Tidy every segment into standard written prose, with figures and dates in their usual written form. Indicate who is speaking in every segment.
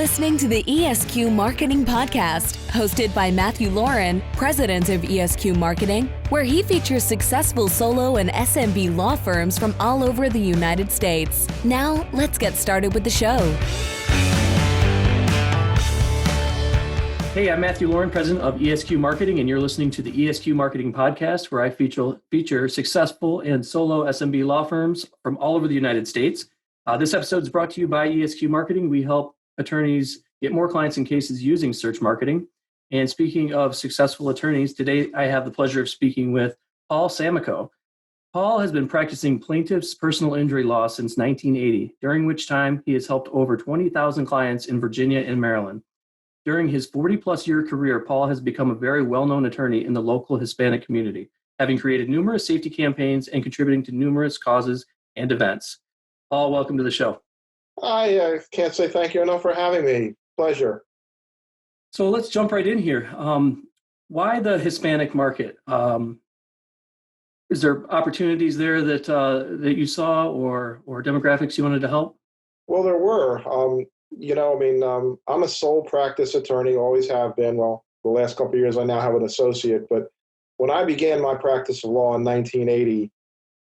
Speaker 1: listening to the Esq.Marketing podcast, hosted by Matthew Lauren, president of Esq.Marketing, where he features successful solo and SMB law firms from all over the United States. Now, let's get started with the show.
Speaker 2: Hey, I'm Matthew Lauren, president of Esq.Marketing, and you're listening to the Esq.Marketing podcast, where I feature successful and solo SMB law firms from all over the United States. This episode is brought to you by Esq.Marketing. We help attorneys get more clients and cases using search marketing. And speaking of successful attorneys, today I have the pleasure of speaking with Paul Samakow. Paul has been practicing plaintiff's personal injury law since 1980, during which time he has helped over 20,000 clients in Virginia and Maryland. During his 40-plus year career, Paul has become a very well-known attorney in the local Hispanic community, having created numerous safety campaigns and contributing to numerous causes and events. Paul, welcome to the show.
Speaker 3: I can't say thank you enough for having me. Pleasure.
Speaker 2: So let's jump right in here. Why the Hispanic market? Is there opportunities there that you saw or demographics you wanted to help?
Speaker 3: Well, there were. I'm a sole practice attorney, always have been. Well, the last couple of years I now have an associate. But when I began my practice of law in 1980,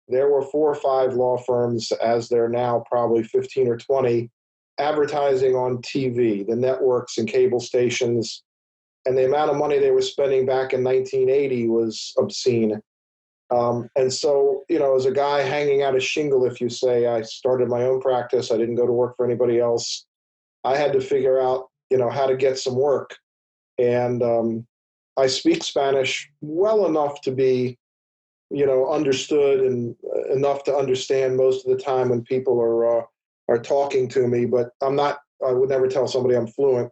Speaker 3: there were 4 or 5 law firms, as there are now probably 15 or 20, advertising on TV, the networks and cable stations. And the amount of money they were spending back in 1980 was obscene. And so, as a guy hanging out a shingle, if you say, I started my own practice, I didn't go to work for anybody else. I had to figure out, how to get some work. And I speak Spanish well enough to be, understood and enough to understand most of the time when people are talking to me, but I would never tell somebody I'm fluent.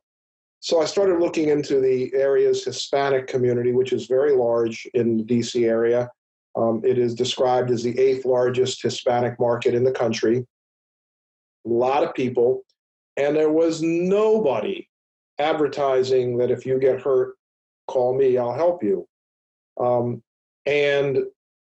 Speaker 3: So I started looking into the area's Hispanic community, which is very large in the DC area. It is described as the 8th largest Hispanic market in the country. A lot of people. And there was nobody advertising that if you get hurt, call me, I'll help you. And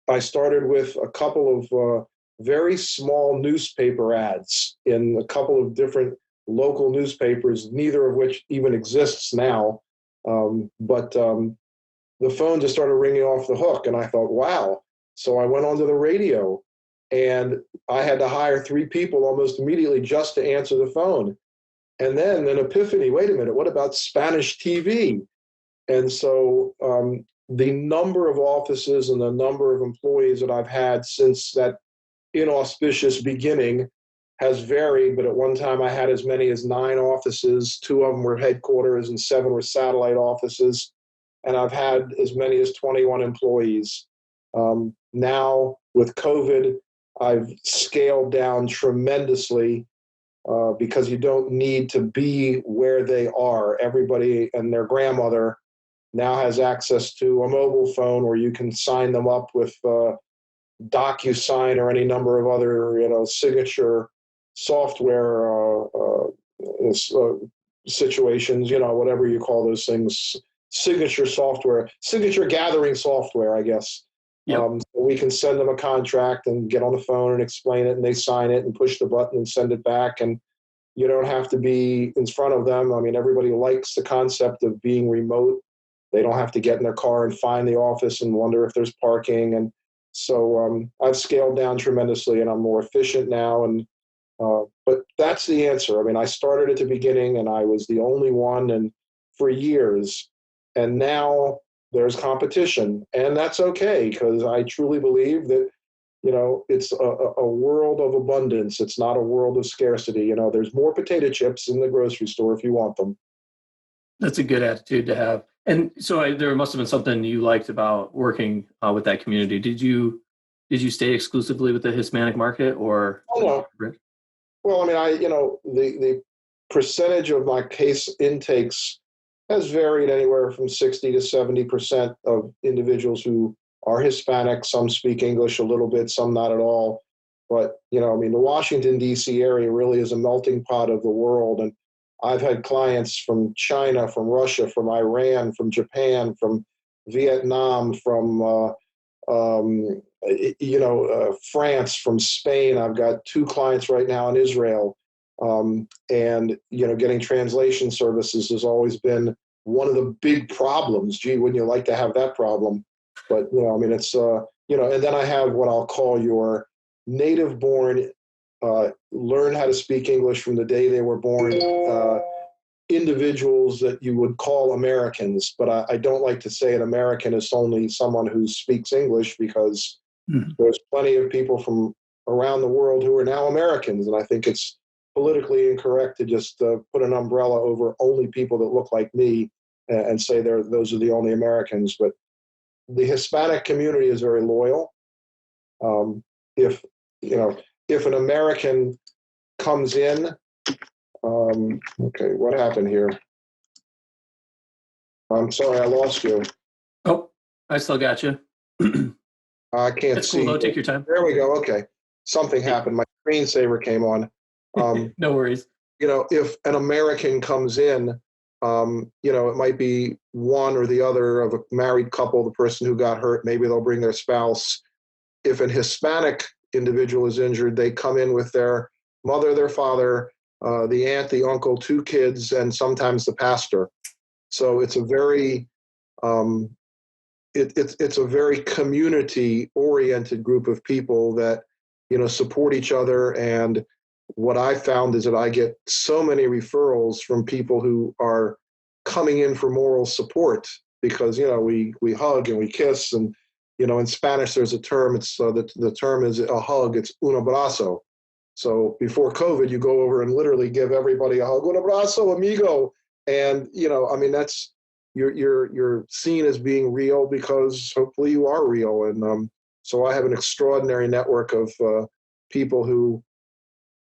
Speaker 3: I started with a couple of very small newspaper ads in a couple of different local newspapers, neither of which even exists now. But the phone just started ringing off the hook, and I thought, wow. So I went onto the radio, and I had to hire 3 people almost immediately just to answer the phone. And then an epiphany, wait a minute, what about Spanish TV? And so the number of offices and the number of employees that I've had since that inauspicious beginning has varied, but at one time I had as many as 9 offices. 2 of them were headquarters and 7 were satellite offices. And I've had as many as 21 employees. Now with COVID, I've scaled down tremendously because you don't need to be where they are. Everybody and their grandmother now has access to a mobile phone where you can sign them up with DocuSign or any number of other, signature software situations, whatever you call those things, signature software, signature gathering software, I guess.
Speaker 2: Yep.
Speaker 3: We can send them a contract and get on the phone and explain it, and they sign it and push the button and send it back. And you don't have to be in front of them. I mean, everybody likes the concept of being remote. They don't have to get in their car and find the office and wonder if there's parking. And so I've scaled down tremendously, and I'm more efficient now. And but that's the answer. I mean, I started at the beginning, and I was the only one, and for years. And now there's competition, and that's okay, because I truly believe that, it's a world of abundance. It's not a world of scarcity. There's more potato chips in the grocery store if you want them.
Speaker 2: That's a good attitude to have. And so there must have been something you liked about working with that community. Did you stay exclusively with the Hispanic market, or?
Speaker 3: Oh, no. Well, I mean, the percentage of my case intakes has varied anywhere from 60 to 70% of individuals who are Hispanic. Some speak English a little bit, some not at all. But, the Washington, D.C. area really is a melting pot of the world. And I've had clients from China, from Russia, from Iran, from Japan, from Vietnam, from France, from Spain. I've got 2 clients right now in Israel. And, getting translation services has always been one of the big problems. Gee, wouldn't you like to have that problem? But, it's, and then I have what I'll call your native born, learn how to speak English from the day they were born, individuals that you would call Americans. But I don't like to say an American is only someone who speaks English, because there's plenty of people from around the world who are now Americans. And I think it's politically incorrect to just put an umbrella over only people that look like me and say those are the only Americans. But the Hispanic community is very loyal. If an American comes in, okay, what happened here? I'm sorry, I lost you.
Speaker 2: Oh, I still got you.
Speaker 3: I can't
Speaker 2: That's
Speaker 3: see.
Speaker 2: cool, though. Take your time.
Speaker 3: There we go. Okay. Something happened. My screensaver came on.
Speaker 2: No worries.
Speaker 3: If an American comes in, it might be one or the other of a married couple, the person who got hurt, maybe they'll bring their spouse. If an Hispanic individual is injured, they come in with their mother, their father, the aunt, the uncle, 2 kids, and sometimes the pastor. So it's a very it's a very community-oriented group of people that support each other. And what I found is that I get so many referrals from people who are coming in for moral support, because we hug and we kiss, and in Spanish there's a term. It's the term is a hug. It's un abrazo. So before COVID, you go over and literally give everybody a hug, un abrazo, amigo, and that's you're seen as being real, because hopefully you are real. And so I have an extraordinary network of people who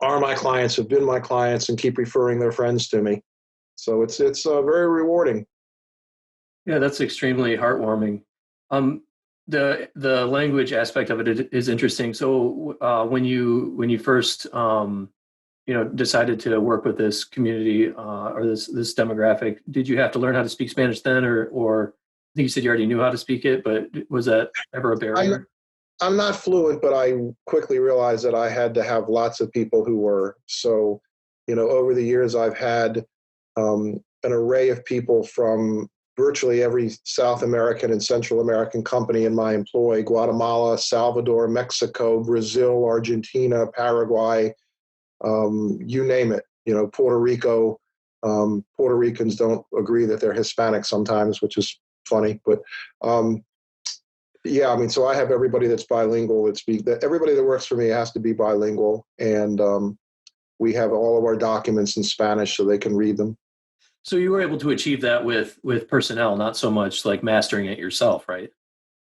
Speaker 3: are my clients, have been my clients, and keep referring their friends to me. So it's very rewarding.
Speaker 2: Yeah, that's extremely heartwarming. The language aspect of it is interesting. So when you first decided to work with this community or this demographic, did you have to learn how to speak Spanish then, or I think you said you already knew how to speak it, but was that ever a barrier?
Speaker 3: I'm not fluent, but I quickly realized that I had to have lots of people who were. So, over the years, I've had an array of people from virtually every South American and Central American company in my employ: Guatemala, Salvador, Mexico, Brazil, Argentina, Paraguay, you name it. Puerto Rico. Puerto Ricans don't agree that they're Hispanic sometimes, which is funny, but yeah, so I have everybody that's bilingual everybody that works for me has to be bilingual. And we have all of our documents in Spanish so they can read them.
Speaker 2: So you were able to achieve that with personnel, not so much like mastering it yourself, right?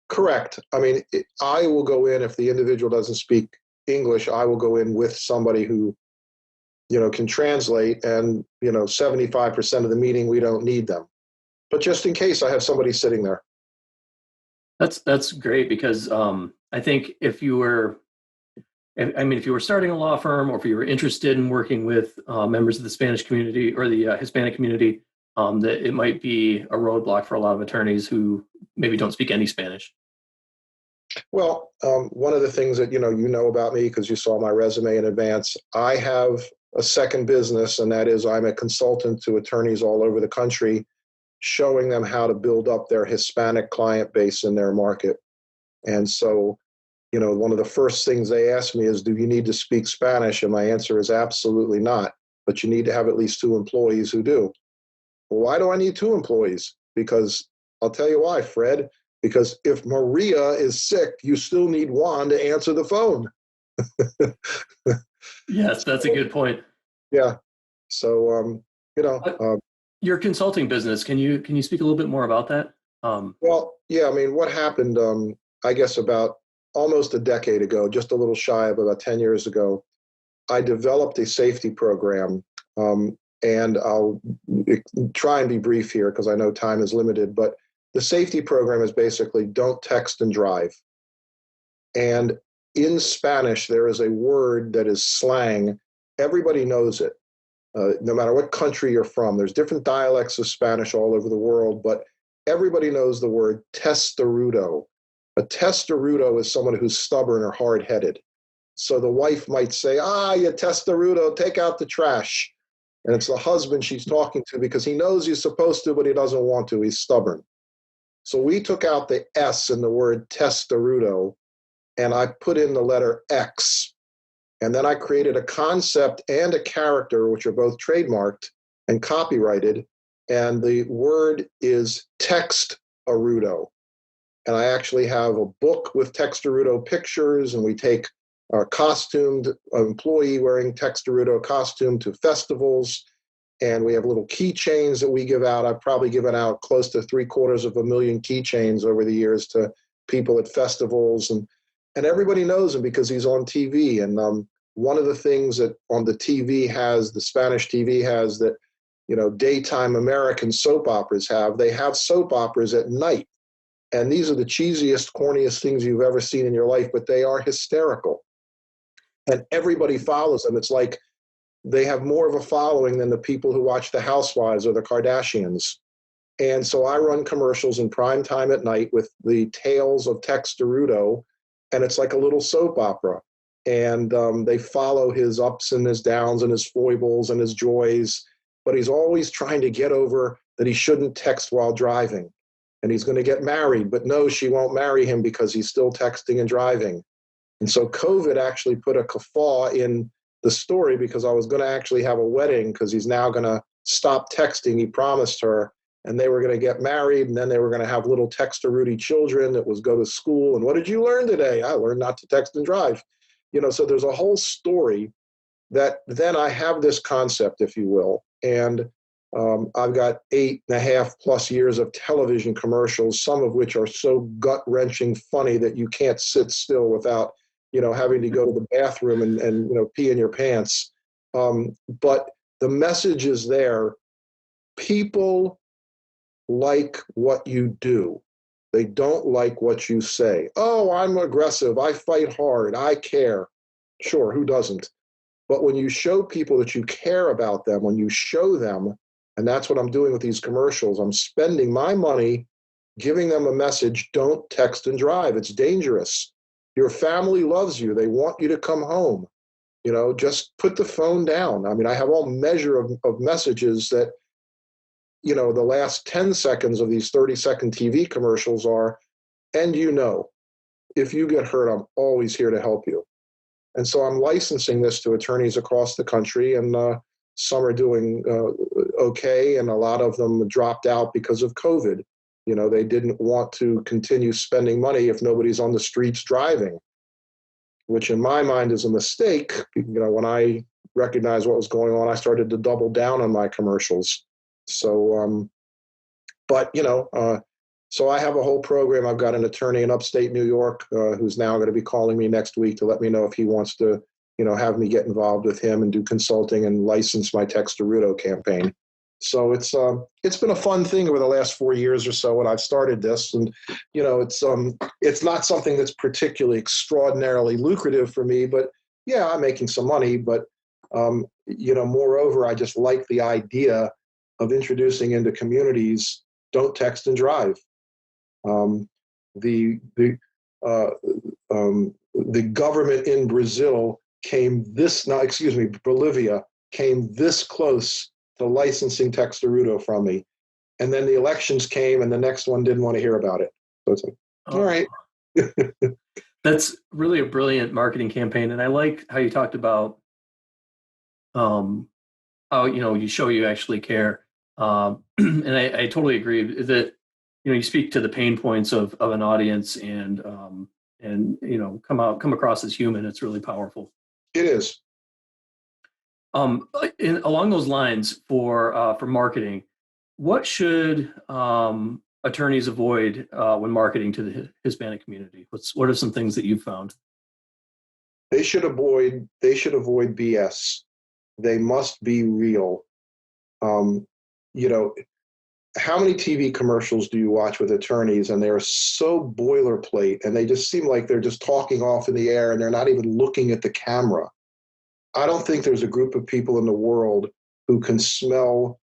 Speaker 3: Correct. I will go in, if the individual doesn't speak English, I will go in with somebody who, can translate, and, 75% of the meeting, we don't need them. But just in case, I have somebody sitting there.
Speaker 2: That's great, because I think if you were starting a law firm, or if you were interested in working with members of the Spanish community or the Hispanic community, that it might be a roadblock for a lot of attorneys who maybe don't speak any Spanish.
Speaker 3: Well, one of the things that you know about me, because you saw my resume in advance, I have a second business, and that is I'm a consultant to attorneys all over the country, showing them how to build up their Hispanic client base in their market. And so, one of the first things they ask me is, do you need to speak Spanish? And my answer is absolutely not, but you need to have at least 2 employees who do. Well, why do I need 2 employees? Because I'll tell you why, Fred, because if Maria is sick, you still need Juan to answer the phone.
Speaker 2: Yes, that's a good point.
Speaker 3: Yeah. So,
Speaker 2: your consulting business, can you speak a little bit more about that?
Speaker 3: Well, yeah, what happened, I guess about almost a decade ago, just a little shy of about 10 years ago, I developed a safety program. And I'll try and be brief here because I know time is limited, but the safety program is basically don't text and drive. And in Spanish, there is a word that is slang. Everybody knows it. No matter what country you're from, there's different dialects of Spanish all over the world, but everybody knows the word testarudo. A testarudo is someone who's stubborn or hard-headed. So the wife might say, you testarudo, take out the trash. And it's the husband she's talking to because he knows he's supposed to, but he doesn't want to. He's stubborn. So we took out the S in the word testarudo, and I put in the letter X. And then I created a concept and a character, which are both trademarked and copyrighted. And the word is textarudo. And I actually have a book with textarudo pictures, and we take our costumed employee wearing textarudo costume to festivals. And we have little keychains that we give out. I've probably given out close to 750,000 keychains over the years to people at festivals. And everybody knows him because he's on TV. And one of the things that on the TV the Spanish TV has that, daytime American soap operas they have soap operas at night. And these are the cheesiest, corniest things you've ever seen in your life, but they are hysterical. And everybody follows them. It's like they have more of a following than the people who watch the Housewives or the Kardashians. And so I run commercials in prime time at night with the tales of Textarudo, and it's like a little soap opera. And they follow his ups and his downs and his foibles and his joys, but he's always trying to get over that he shouldn't text while driving. And he's going to get married, but no, she won't marry him because he's still texting and driving. And so COVID actually put a guffaw in the story because I was going to actually have a wedding because he's now going to stop texting. He promised her, and they were going to get married, and then they were going to have little Textarudy children that was go to school. And what did you learn today? I learned not to text and drive. So there's a whole story that then I have this concept, if you will. And I've got 8.5+ years of television commercials, some of which are so gut-wrenching funny that you can't sit still without, having to go to the bathroom and pee in your pants. But the message is there. People like what you do. They don't like what you say. Oh, I'm aggressive. I fight hard. I care. Sure, who doesn't? But when you show people that you care about them, when you show them, and that's what I'm doing with these commercials, I'm spending my money giving them a message, don't text and drive. It's dangerous. Your family loves you. They want you to come home. Just put the phone down. I mean, I have all measure of messages that, the last 10 seconds of these 30-second TV commercials are, and if you get hurt, I'm always here to help you. And so I'm licensing this to attorneys across the country, and some are doing okay, and a lot of them dropped out because of COVID. They didn't want to continue spending money if nobody's on the streets driving, which in my mind is a mistake. When I recognized what was going on, I started to double down on my commercials. So, so I have a whole program. I've got an attorney in upstate New York who's now going to be calling me next week to let me know if he wants to, have me get involved with him and do consulting and license my Textarudo campaign. So it's been a fun thing over the last 4 years or so when I've started this, and it's not something that's particularly extraordinarily lucrative for me, but yeah, I'm making some money. But moreover, I just like the idea of introducing into communities, don't text and drive. The government in Bolivia came this close to licensing Textarudo from me. And then the elections came and the next one didn't want to hear about it. So it's like, all right.
Speaker 2: That's really a brilliant marketing campaign. And I like how you talked about how, you show you actually care. And I totally agree that, you speak to the pain points of an audience and come across as human. It's really powerful.
Speaker 3: It is.
Speaker 2: Along those lines for marketing, what should attorneys avoid when marketing to the Hispanic community? What are some things that you've found?
Speaker 3: They should avoid BS. They must be real. How many TV commercials do you watch with attorneys and they're so boilerplate and they just seem like they're just talking off in the air and they're not even looking at the camera? I don't think there's a group of people in the world who can smell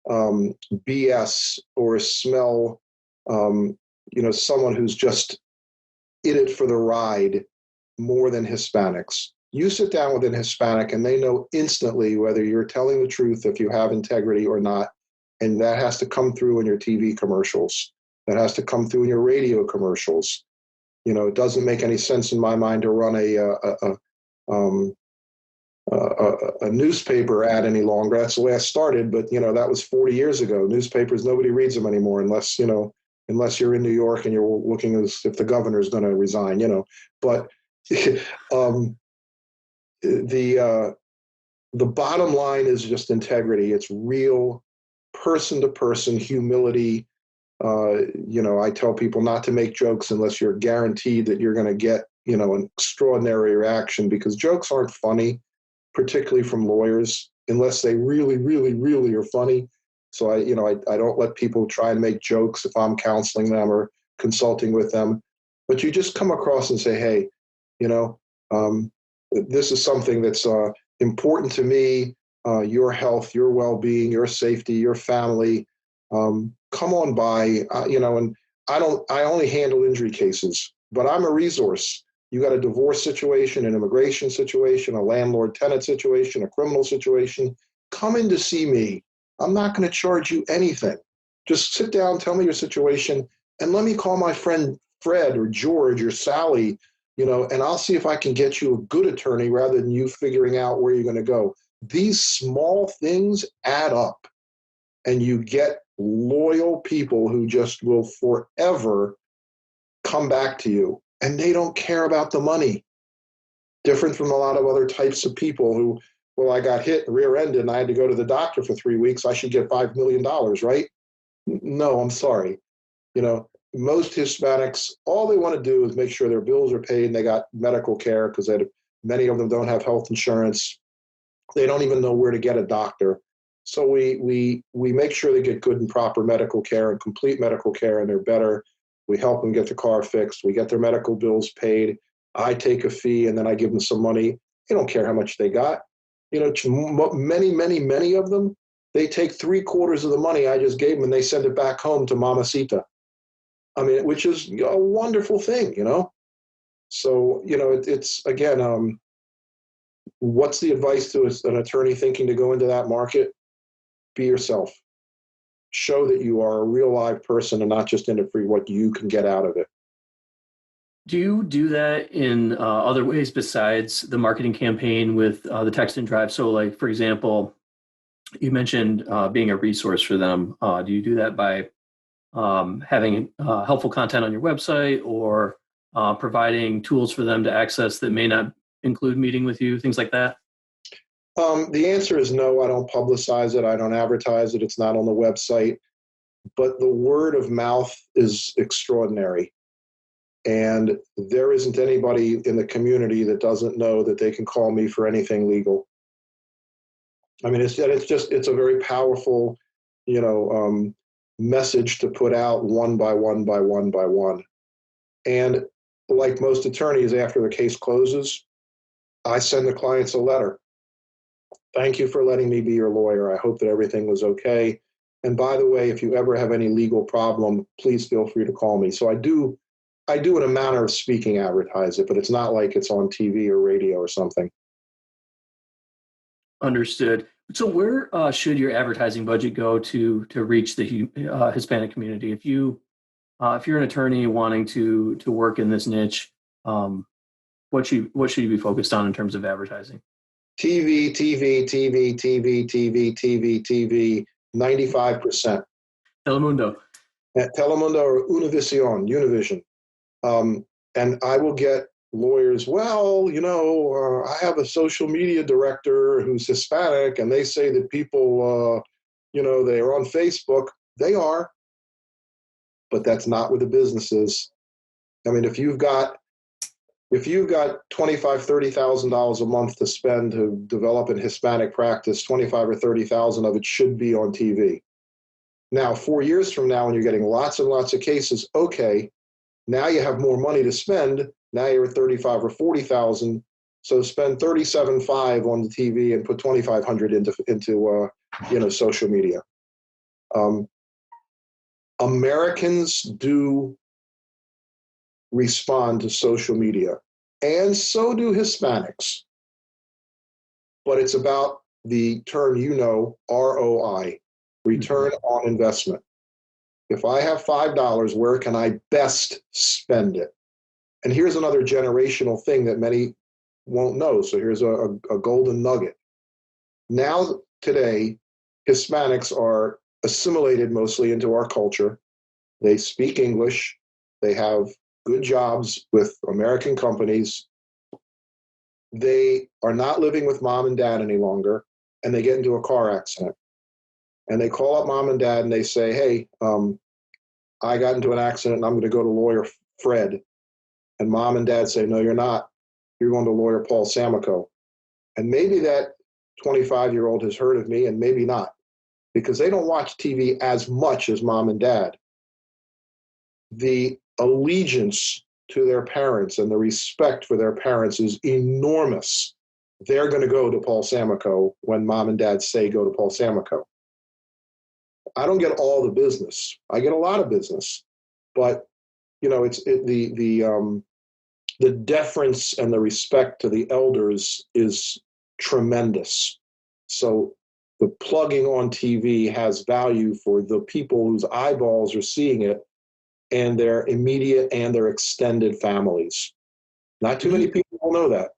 Speaker 3: BS or smell, someone who's just in it for the ride more than Hispanics. You sit down with an Hispanic and they know instantly whether you're telling the truth, if you have integrity or not. And that has to come through in your TV commercials. That has to come through in your radio commercials. It doesn't make any sense in my mind to run a newspaper ad any longer. That's the way I started, but that was 40 years ago. Newspapers, nobody reads them anymore unless you're in New York and you're looking as if the governor is going to resign. But the bottom line is just integrity. It's real, person-to-person humility. I tell people not to make jokes unless you're guaranteed that you're going to get an extraordinary reaction, because jokes aren't funny, particularly from lawyers, unless they really, really, really are funny. So I don't let people try and make jokes if I'm counseling them or consulting with them. But you just come across and say, hey, this is something that's important to me, your health, your well-being, your safety, your family. Come on by, and I only handle injury cases, but I'm a resource. You got a divorce situation, an immigration situation, a landlord-tenant situation, a criminal situation. Come in to see me. I'm not going to charge you anything. Just sit down, tell me your situation, and let me call my friend Fred or George or Sally, and I'll see if I can get you a good attorney rather than you figuring out where you're going to go. These small things add up, and you get loyal people who just will forever come back to you, and they don't care about the money. Different from a lot of other types of people who, well, I got hit rear-ended and I had to go to the doctor for 3 weeks. I should get $5 million, right? No, I'm sorry. Most Hispanics, all they want to do is make sure their bills are paid and they got medical care, because many of them don't have health insurance. They don't even know where to get a doctor. So we make sure they get good and proper medical care and complete medical care, and they're better. We help them get the car fixed. We get their medical bills paid. I take a fee, and then I give them some money. They don't care how much they got. Many, many, many of them, they take 3/4 of the money I just gave them and they send it back home to Mamacita. Which is a wonderful thing, So, it's again, what's the advice to an attorney thinking to go into that market? Be yourself. Show that you are a real live person and not just in it for what you can get out of it.
Speaker 2: Do you do that in other ways besides the marketing campaign with the text and drive? So, like, for example, you mentioned being a resource for them. Do you do that by having helpful content on your website, or providing tools for them to access that may not include meeting with you, things like that?
Speaker 3: The answer is no. I don't publicize it. I don't advertise it. It's not on the website. But the word of mouth is extraordinary. And there isn't anybody in the community that doesn't know that they can call me for anything legal. It's a very powerful, message to put out one by one by one by one. And like most attorneys, after the case closes, I send the clients a letter. Thank you for letting me be your lawyer. I hope that everything was okay. And by the way, if you ever have any legal problem, please feel free to call me. So I do in a manner of speaking advertise it, but it's not like it's on TV or radio or something.
Speaker 2: Understood. So where should your advertising budget go to reach the Hispanic community? If you're an attorney wanting to work in this niche, what should you be focused on in terms of advertising?
Speaker 3: TV, 95%.
Speaker 2: Telemundo.
Speaker 3: Telemundo or Univision. And I will get lawyers, I have a social media director who's Hispanic, and they say that people, they are on Facebook. They are, but that's not where the business is. If you've got $25,000, $30,000 a month to spend to develop an Hispanic practice, 25 or 30,000 of it should be on TV. Now, 4 years from now, when you're getting lots and lots of cases, okay, now you have more money to spend. Now you're at 35 or 40,000. So spend 37.5 on the TV and put 2,500 into social media. Americans do respond to social media. and so do Hispanics. But it's about the term, ROI, return on investment. If I have $5, where can I best spend it? And here's another generational thing that many won't know. So here's a golden nugget. Now, today, Hispanics are assimilated mostly into our culture. They speak English. They have good jobs with American companies. They are not living with mom and dad any longer, and they get into a car accident. And they call up mom and dad and they say, hey, I got into an accident and I'm going to go to lawyer Fred. And mom and dad say, no, you're not. You're going to lawyer Paul Samakow. And maybe that 25-year-old has heard of me and maybe not, because they don't watch TV as much as mom and dad. The allegiance to their parents and the respect for their parents is enormous. They're going to go to Paul Samakow when mom and dad say go to Paul Samakow. I don't get all the business. I get a lot of business, but the deference and the respect to the elders is tremendous. So the plugging on TV has value for the people whose eyeballs are seeing it and their immediate and their extended families. Not too many people will know that.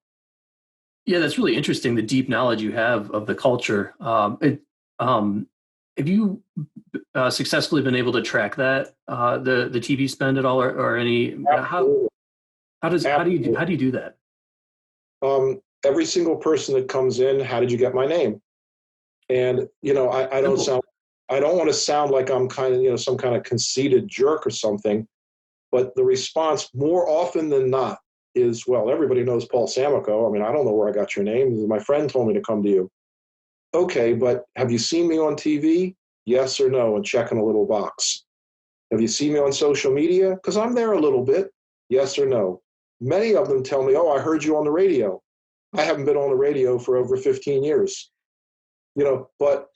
Speaker 2: Yeah, that's really interesting, the deep knowledge you have of the culture. Have you successfully been able to track that, the TV spend at all, or any? How do you do that?
Speaker 3: Every single person that comes in, how did you get my name? And I don't want to sound like I'm kind of some kind of conceited jerk or something, but the response more often than not is, well, everybody knows Paul Samakow. I mean, I don't know where I got your name. My friend told me to come to you. Okay, but have you seen me on TV? Yes or no, and check in a little box. Have you seen me on social media? Because I'm there a little bit. Yes or no. Many of them tell me, oh, I heard you on the radio. I haven't been on the radio for over 15 years. But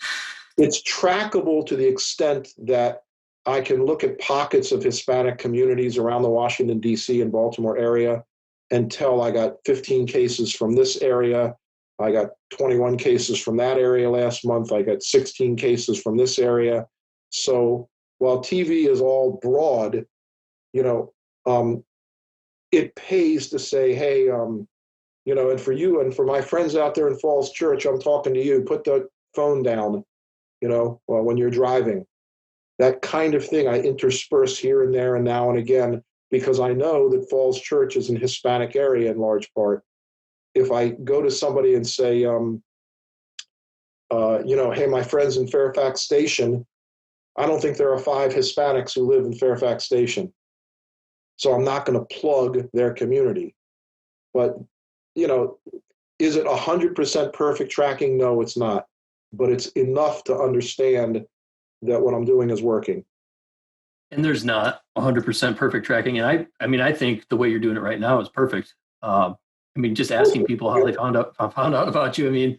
Speaker 3: it's trackable to the extent that I can look at pockets of Hispanic communities around the Washington, D.C. and Baltimore area and tell I got 15 cases from this area. I got 21 cases from that area last month. I got 16 cases from this area. So while TV is all broad, it pays to say, hey, and for you and for my friends out there in Falls Church, I'm talking to you. Put the phone down, when you're driving. That kind of thing I intersperse here and there and now and again, because I know that Falls Church is an Hispanic area in large part. If I go to somebody and say, hey, my friends in Fairfax Station, I don't think there are 5 Hispanics who live in Fairfax Station. So I'm not going to plug their community. But, is it 100% perfect tracking? No, it's not. But it's enough to understand that what I'm doing is working.
Speaker 2: And there's not 100% perfect tracking. And I think the way you're doing it right now is perfect. Just asking people how they found out about you.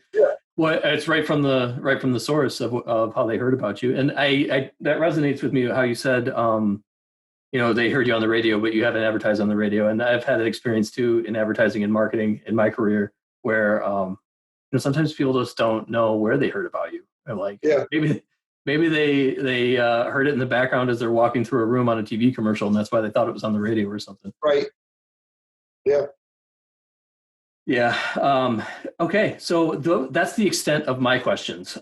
Speaker 2: It's right from the source of how they heard about you. And I that resonates with me, how you said, they heard you on the radio, but you haven't advertised on the radio. And I've had an experience too in advertising and marketing in my career where, sometimes people just don't know where they heard about you. Maybe they heard it in the background as they're walking through a room on a TV commercial, and that's why they thought it was on the radio or something.
Speaker 3: Right. Yeah.
Speaker 2: Yeah. Okay. So that's the extent of my questions.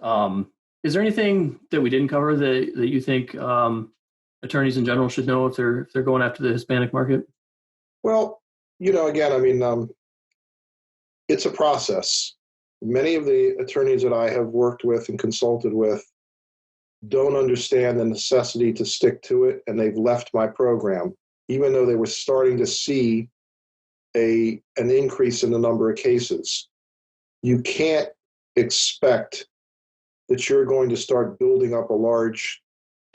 Speaker 2: Is there anything that we didn't cover that you think attorneys in general should know if they're going after the Hispanic market?
Speaker 3: Well, again, it's a process. Many of the attorneys that I have worked with and consulted with don't understand the necessity to stick to it, and they've left my program, even though they were starting to see an increase in the number of cases. You can't expect that you're going to start building up a large,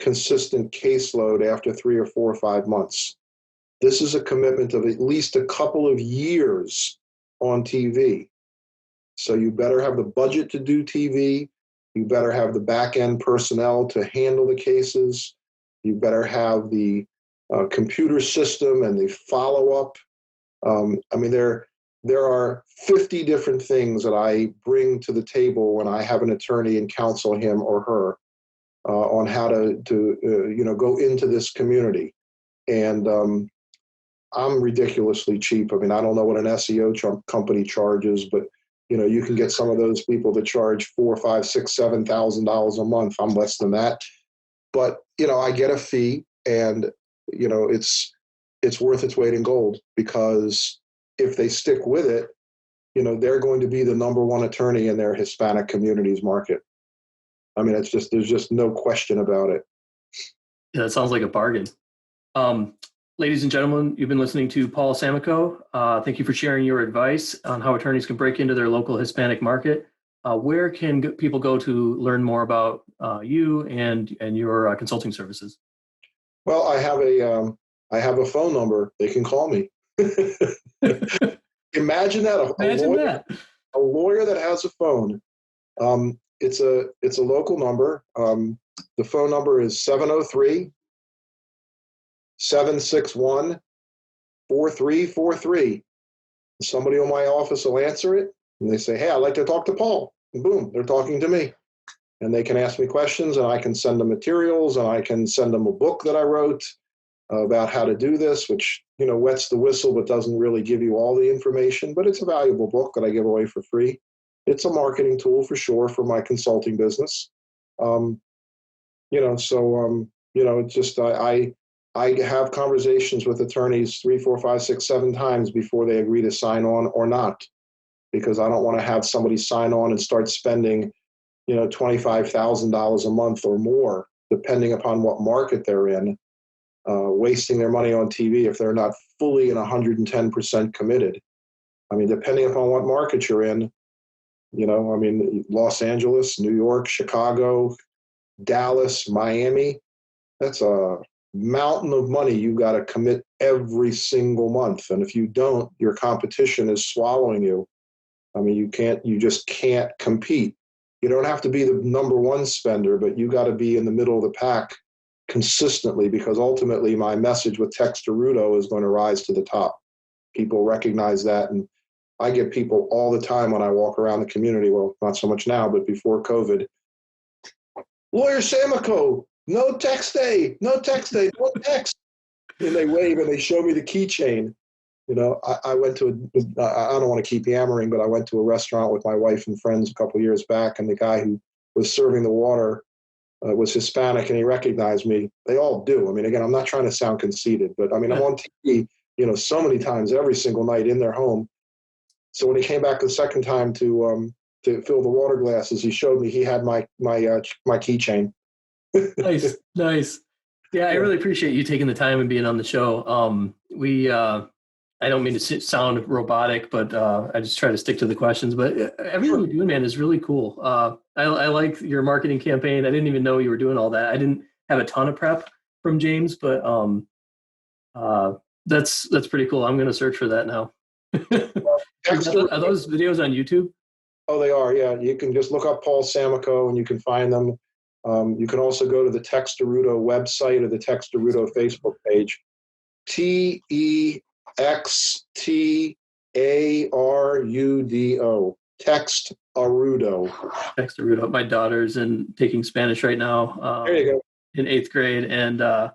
Speaker 3: consistent caseload after 3 or 4 or 5 months. This is a commitment of at least a couple of years on TV. So you better have the budget to do TV. You better have the back-end personnel to handle the cases. You better have the computer system and the follow-up I mean, there are 50 different things that I bring to the table when I have an attorney and counsel him or her on how to go into this community. And I'm ridiculously cheap. I mean, I don't know what an SEO company charges, but you can get some of those people to charge $4,000, $5,000, $6,000, $7,000 a month. I'm less than that, but I get a fee, and it's worth its weight in gold, because if they stick with it, they're going to be the number one attorney in their Hispanic community's market. I mean, there's just no question about it.
Speaker 2: Yeah, that sounds like a bargain. Ladies and gentlemen, you've been listening to Paul Samakow. Thank you for sharing your advice on how attorneys can break into their local Hispanic market. Where can people go to learn more about you and your consulting services?
Speaker 3: Well, I have a phone number. They can call me. Imagine that. A lawyer that has a phone. It's a local number. The phone number is 703-761-4343. Somebody in my office will answer it, and they say, "Hey, I'd like to talk to Paul." And boom, they're talking to me. And they can ask me questions, and I can send them materials, and I can send them a book that I wrote about how to do this, which, wets the whistle, but doesn't really give you all the information. But it's a valuable book that I give away for free. It's a marketing tool for sure for my consulting business. It's just, I have conversations with attorneys 3, 4, 5, 6, 7 times before they agree to sign on or not, because I don't want to have somebody sign on and start spending, $25,000 a month or more, depending upon what market they're in, wasting their money on TV if they're not fully and 110% committed. I mean, depending upon what market you're in, Los Angeles, New York, Chicago, Dallas, Miami, that's a mountain of money you got to commit every single month. And if you don't, your competition is swallowing you. I mean, you just can't compete. You don't have to be the number one spender, but you got to be in the middle of the pack consistently, because ultimately my message with Text Derudo is going to rise to the top. People recognize that. And I get people all the time when I walk around the community, well, not so much now, but before COVID, "Lawyer Samakow, no text day, no text. And they wave and they show me the keychain. I went to, I don't want to keep yammering, but I went to a restaurant with my wife and friends a couple of years back, and the guy who was serving the water was Hispanic, and he recognized me. They all do. I mean, again, I'm not trying to sound conceited, but I'm on TV, so many times every single night in their home. So when he came back the second time to fill the water glasses, he showed me he had my keychain.
Speaker 2: Nice. Yeah, I really appreciate you taking the time and being on the show. I don't mean to sound robotic, but I just try to stick to the questions. But everything you're doing, man, is really cool. I like your marketing campaign. I didn't even know you were doing all that. I didn't have a ton of prep from James, but that's pretty cool. I'm going to search for that now. Are those videos on YouTube?
Speaker 3: Oh, they are. Yeah, you can just look up Paul Samakow and you can find them. You can also go to the Text Derudo website or the Text Derudo Facebook page. TEXTARUDO. Text Derudo.
Speaker 2: Text Derudo. My daughter's taking Spanish right now.
Speaker 3: There you go.
Speaker 2: In 8th grade, and I'm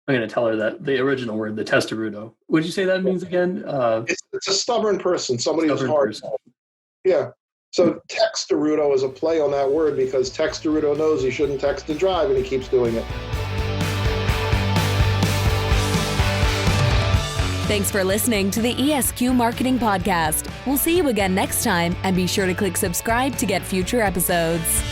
Speaker 2: going to tell her that the original word, the testarudo. What did you say that means again?
Speaker 3: It's a stubborn person. Somebody who's hard. Person. Yeah. So Text Derudo is a play on that word, because Text Derudo knows he shouldn't text and drive, and he keeps doing it.
Speaker 1: Thanks for listening to the ESQ Marketing Podcast. We'll see you again next time, and be sure to click subscribe to get future episodes.